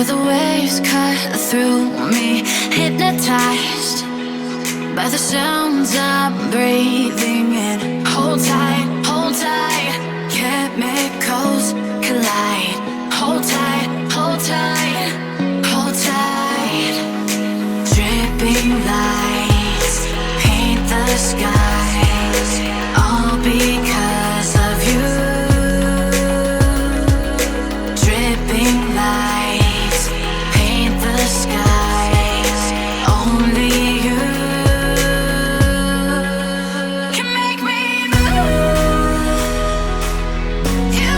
Feel the waves cut through me, hypnotized by the sounds I'm breathing in. Hold tight, chemicals collide. Hold tight, hold tight, hold tight. Dripping lights paint the skies, all because of you. Dripping lights paint the skies, only you can make me move. You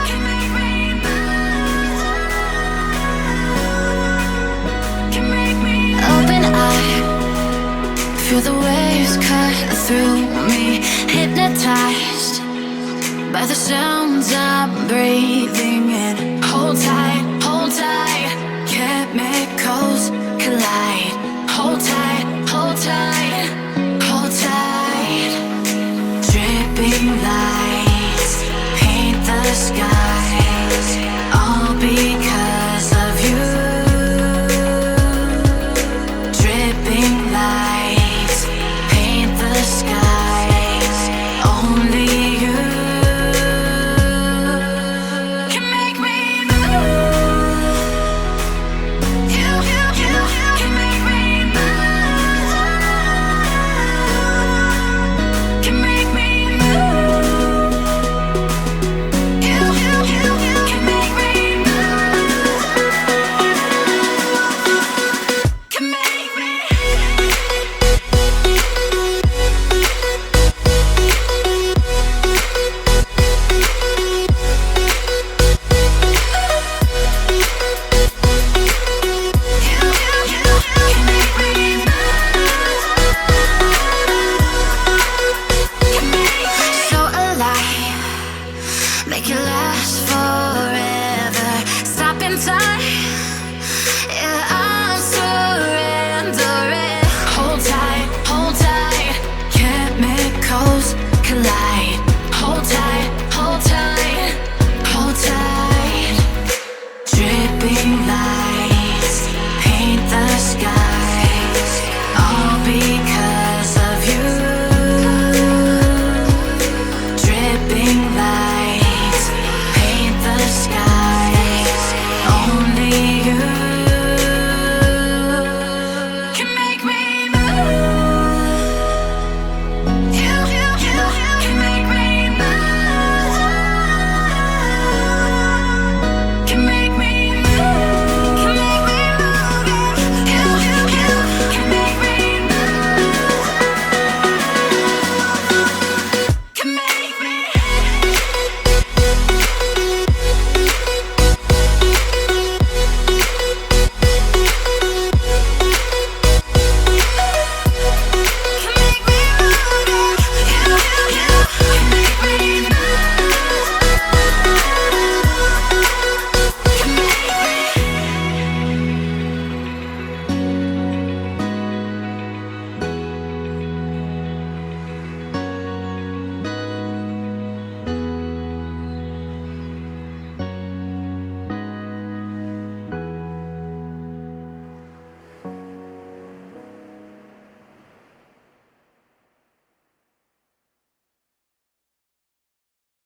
can make me move. Can make me move. Open eye, feel the waves cut through me, hypnotized by the sounds I'm breathing in. Hold tight, chemicals collide. Hold tight, hold tight, hold tight. Dripping lights paint the skies, all because of you. Dripping lights paint the skies, only you can make me move. You can make me move. Can make me move. You can make me move. Can make me. So alive, make it last forever. Stop in time, yeah, I'm surrendering. Hold tight, chemicals collide. Hold tight, hold tight. Dripping lights paint the sky.